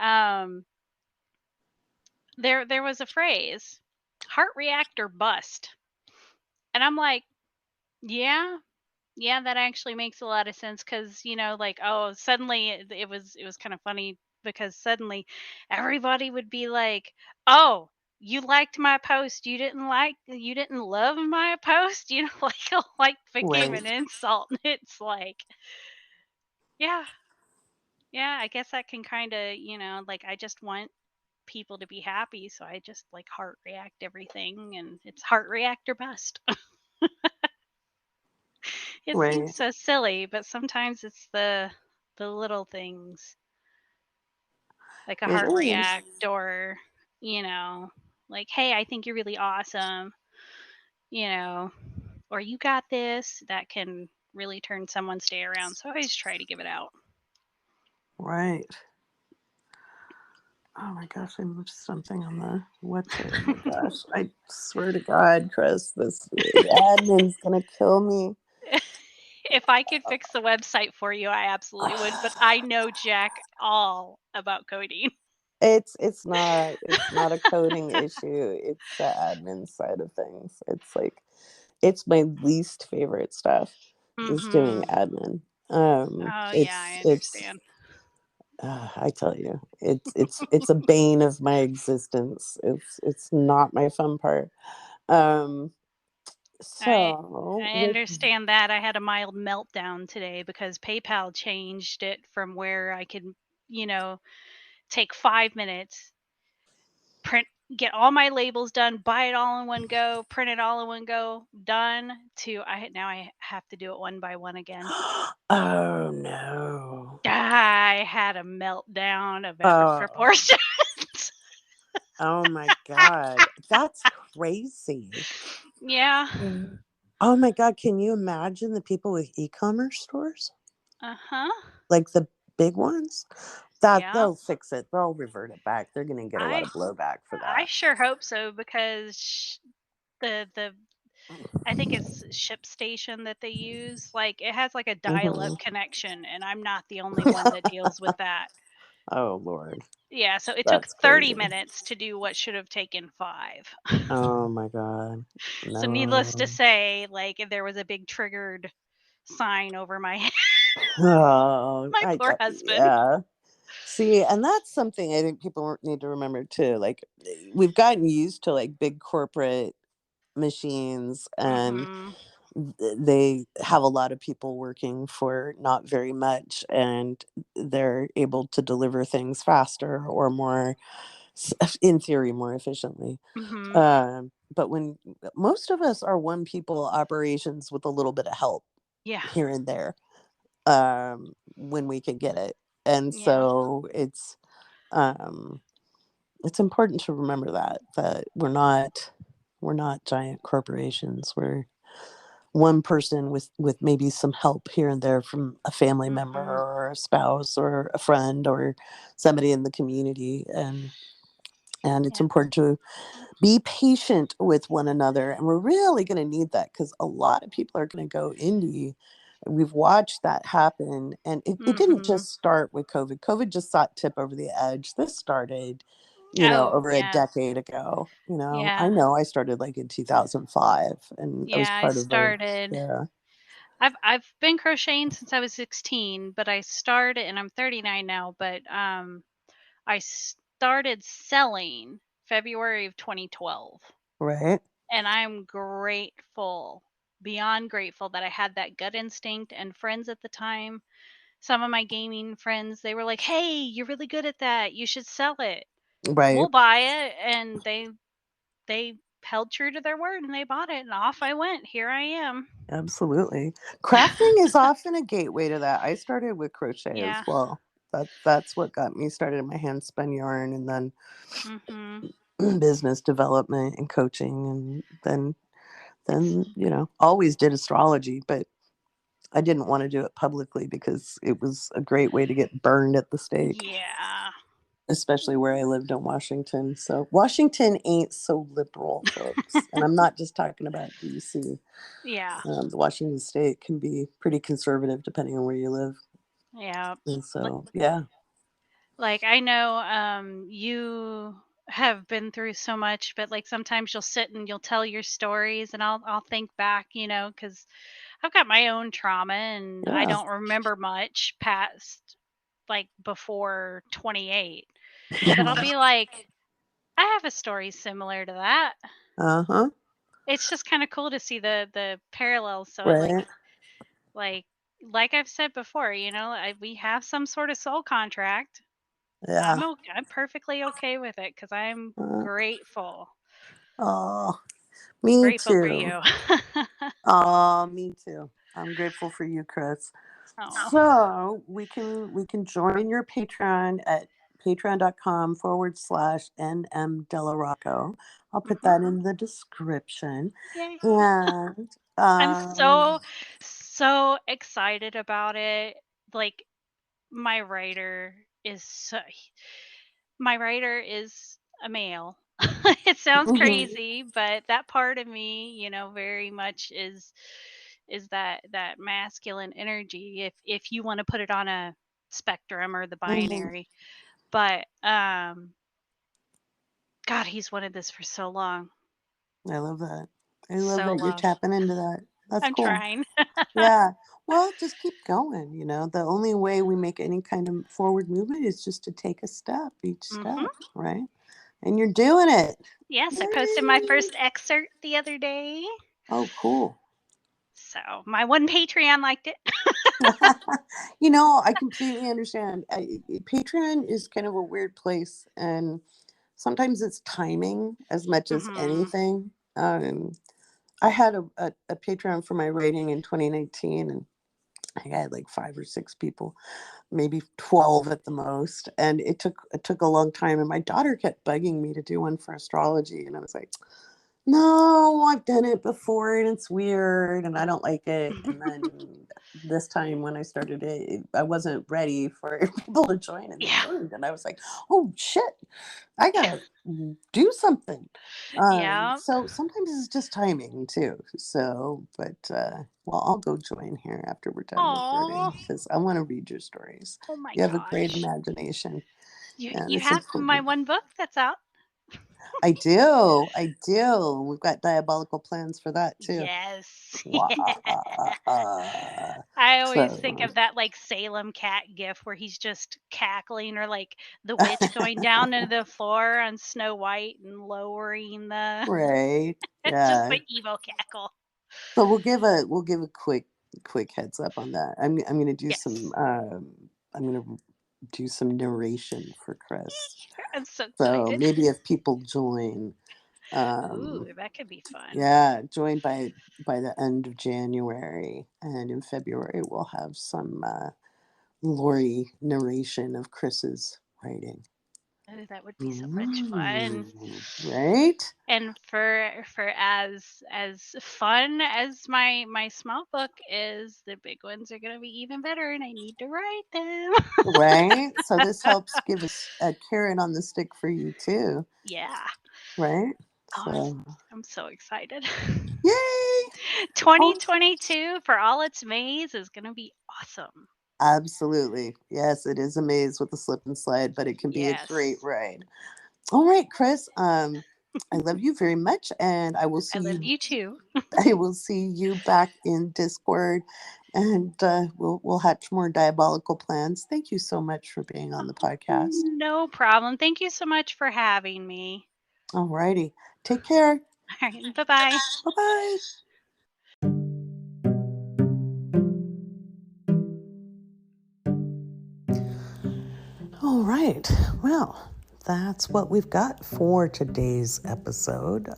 there was a phrase, heart reactor bust, and I'm like, yeah, yeah, that actually makes a lot of sense because like, oh, suddenly it was kind of funny because suddenly everybody would be like, oh, you liked my post, you didn't love my post, like became Right. an insult. And it's like, yeah, yeah, I guess that can kind of, like, I just want people to be happy, so I just like heart react everything, and it's heart reactor bust. It seems Right. so silly, but sometimes it's the little things, like a It heart is. react, or you know, like, hey, I think you're really awesome, you know, or you got this, that can really turn someone's day around. So I always try to give it out. Right. Oh my gosh, I moved something on the website. Oh my gosh. I swear to God, Chris, this admin's gonna kill me. If I could fix the website for you, I absolutely would, but I know jack all about coding. It's not a coding issue. It's the admin side of things. It's like it's my least favorite stuff is doing Mhm. admin. Oh yeah, I It's understand. I tell you, it's a bane of my existence. It's not my fun part. Um, I so I with understand that. I had a mild meltdown today because PayPal changed it from where I could, you know, take 5 minutes, print get all my labels done, buy it all in one go, print it all in one go, done, to I have to do it one by one again. oh no. I had a meltdown of epic Oh, proportions. oh my God. That's crazy. Yeah. Mm. Oh my God, can you imagine the people with e-commerce stores? Uh-huh. Like the big ones? That Yeah. they'll fix it. They'll revert it back. They're going to get a lot I of blowback for I that. sure hope so because the I think it's ShipStation that they use. Like, it has like a dial-up Hmm. connection, and I'm not the only one that deals with that. Oh Lord, Yeah, so it took that's 30 crazy. minutes to do what should have taken 5. Oh my God, So needless to no. say, like, there was a big triggered sign over my head. Oh, My poor husband. yeah. See, and that's something I think people need to remember too. Like, we've gotten used to like big corporate machines, and Mhm. they have a lot of people working for not very much, and they're able to deliver things faster or more, in theory, more efficiently. Mhm. But when most of us are one people operations with a little bit of help Yeah. here and there, when we can get it. And Yeah. so um, it's important to remember that we're not giant corporations. We're one person with maybe some help here and there from a family member Mhm. or a spouse or a friend or somebody in the community, and it's Yeah. important to be patient with one another, and we're really going to need that because a lot of people are going to go indie. We've watched that happen, and it didn't Mhm. just start with COVID just saw it tip over the edge. This started Oh, over a yes. decade ago. I Yeah. know I started like in 2005, and I was Yeah, I part of a, started yeah. I've been crocheting since I was 16, but I started, and I'm 39 now, but I started selling February of 2012. Right. And I'm grateful, beyond grateful, that I had that gut instinct and friends at the time. Some of my gaming friends, they were like, "Hey, you're really good at that. You should sell it. Right. We'll buy it." And they held true to their word and they bought it, and off I went. Here I am. Absolutely. Crafting is often a gateway to that. I started with crochet as Yeah. well. That's what got me started in my hand spun yarn, and then Mhm. business development and coaching, and then always did astrology, but I didn't want to do it publicly because it was a great way to get burned at the stake. Yeah. especially where I lived in Washington. So Washington ain't so liberal, folks. And I'm not just talking about DC. Yeah. The Washington State can be pretty conservative depending on where you live. Yeah. And Li- so, yeah. Like I know you have been through so much, but like sometimes you'll sit and you'll tell your stories and I'll think back, cuz I've got my own trauma and I Yeah. don't remember much past like before 28. But I'll Yeah. be like, I have a story similar to that. Uh-huh. It's just kind of cool to see the parallels. So it Right. like like I've said before, we have some sort of soul contract. Yeah. I'm perfectly okay with it because I'm Uh, grateful. oh, me Grateful for too. you. Oh, me too. I'm grateful for you, Chris. Oh. So we can join your Patreon at patreon.com/NM Delarocco. I'll put Mhm. that in the description. Yay. And I'm so excited about it. Like my writer is so my writer is a male. It sounds mhm, crazy, but that part of me, very much is that masculine energy if you want to put it on a spectrum or the mhm. binary. But god, he's wanted this for so long. I love that. I love So that you're long. tapping into that. That's I'm cool. trying. Yeah. Well, just keep going. The only way we make any kind of forward movement is just to take a step, each Mhm. step, right? And you're doing it. Yes, I posted my Yay. first excerpt the other day. Oh, cool. So, my one Patreon liked it. I completely understand. Patreon is kind of a weird place, and sometimes it's timing as much as Mhm. anything. I had a Patreon for my writing in 2019, and I had like 5 or 6 people, maybe 12 at the most, and it took a long time. And my daughter kept bugging me to do one for astrology, and I was like, no, I've done it before and it's weird and I don't like it. And then this time when I started it, I wasn't ready for people to join and they Yeah. joined. And I was like, oh shit, I gotta do something. Yeah. So sometimes it's just timing too. So, well, I'll go join here after we're done Oh. recording because I want to read your stories. Oh my You have a great gosh. imagination and You it's have my important. one book that's out? I do. I do. We've got diabolical plans for that too. Yes. Wah. I always think So, of that like Salem cat gif where he's just cackling, or like the witch going down into the floor on Snow White and lowering the right. just Yeah. the evil cackle. So we'll give a quick heads up on that. I'm gonna do some Yes. I'm gonna do some narration for Chris. I'm so So excited. maybe if people join, um, Ooh, that could be fun. yeah, join by the end of January, and in February we'll have some Lori narration of Chris's writing. Oh, that would be so much fun. Right? And for as fun as my small book is, the big ones are gonna be even better, and I need to write them. Right? So this helps give us a carrot on the stick for you too, Yeah. right? Oh, So, I'm so excited. yay! Oh, 2022 for all its maze is gonna be awesome. absolutely. Yes, it is a maze with a slip and slide, but it can be a great Yes. ride. All right, Chris. I love you very much, and I will I see love you. you too. I will see you back in Discord, and we'll hatch more diabolical plans. Thank you so much for being on the podcast. No problem. Thank you so much for having me. All righty. Take care. All right. Bye-bye. Bye bye. All right. Well, that's what we've got for today's episode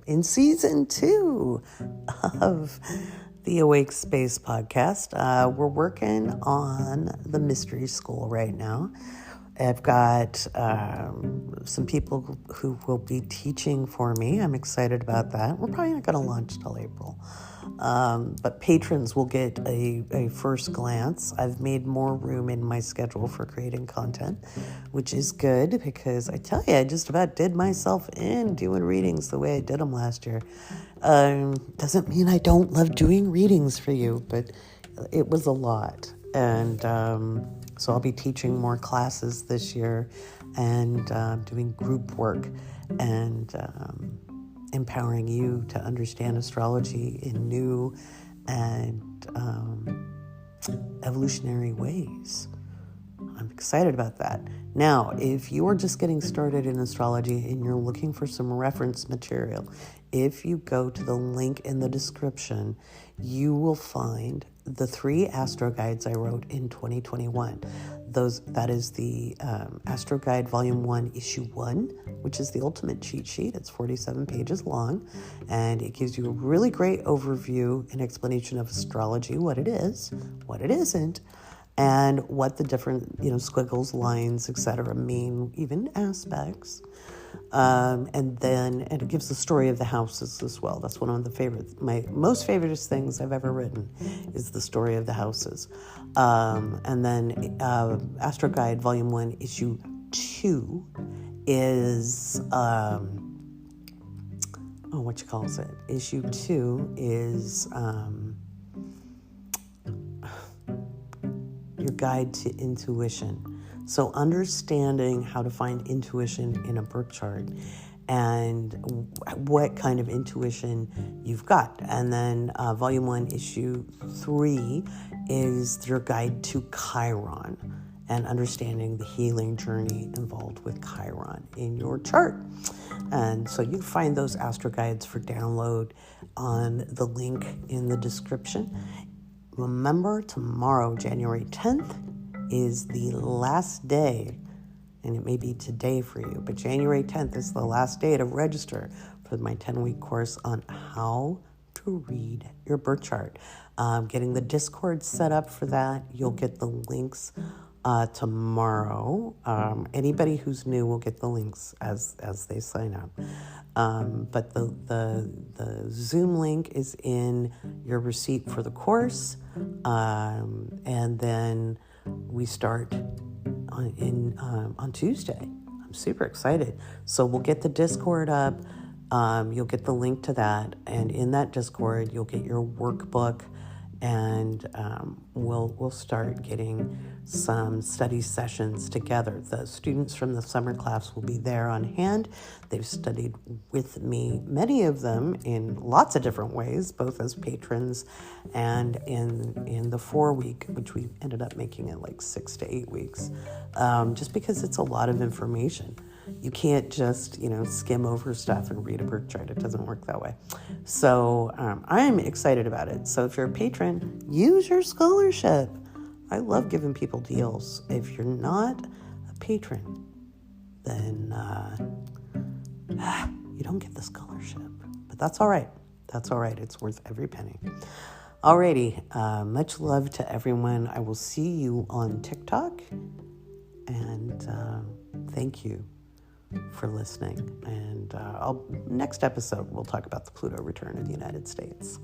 in season 2 of the Awake Space podcast. We're working on the mystery school right now. I've got some people who will be teaching for me. I'm excited about that. We're probably not going to launch till April. But patrons will get a first glance. I've made more room in my schedule for creating content, which is good because I tell you, I just about did myself in doing readings the way I did them last year. Doesn't mean I don't love doing readings for you, but it was a lot. And so I'll be teaching more classes this year and doing group work and empowering you to understand astrology in new and evolutionary ways. I'm excited about that. Now, if you're just getting started in astrology and you're looking for some reference material, if you go to the link in the description, you will find the 3 Astro Guides I wrote in 2021. That is the Astro Guide Volume 1, Issue 1, which is the ultimate cheat sheet. It's 47 pages long, and it gives you a really great overview and explanation of astrology, what it is, what it isn't, and what the different, squiggles, lines, etc. mean, even aspects. And it gives the story of the houses as well. That's one of my most favorite things I've ever written is the story of the houses. And then Astro Guide Volume 1, Issue 2 is, Issue 2 is your guide to intuition. So understanding how to find intuition in a birth chart and what kind of intuition you've got. And then Volume 1, Issue 3 is your guide to Chiron and understanding the healing journey involved with Chiron in your chart. And so you can find those Astro Guides for download on the link in the description. Remember, tomorrow, January 10th, is the last day, and it may be today for you, but January 10th is the last day to register for my 10-week course on how to read your birth chart. Getting the Discord set up for that. You'll get the links tomorrow. Anybody who's new will get the links as they sign up. But the Zoom link is in your receipt for the course, and then we start on Tuesday. I'm super excited. So we'll get the Discord up. You'll get the link to that, and in that Discord, you'll get your workbook, and we'll start getting some study sessions together. The students from the summer class will be there on hand. They've studied with me, many of them in lots of different ways, both as patrons and in the 4-week, which we ended up making it like 6 to 8 weeks, just because it's a lot of information. You can't just, skim over stuff and read a birth chart. It doesn't work that way. So I'm excited about it. So if you're a patron, use your scholarship. I love giving people deals. If you're not a patron, then you don't get the scholarship. But that's all right. That's all right. It's worth every penny. Alrighty. Much love to everyone. I will see you on TikTok. And thank you for listening. And next episode, we'll talk about the Pluto return in the United States.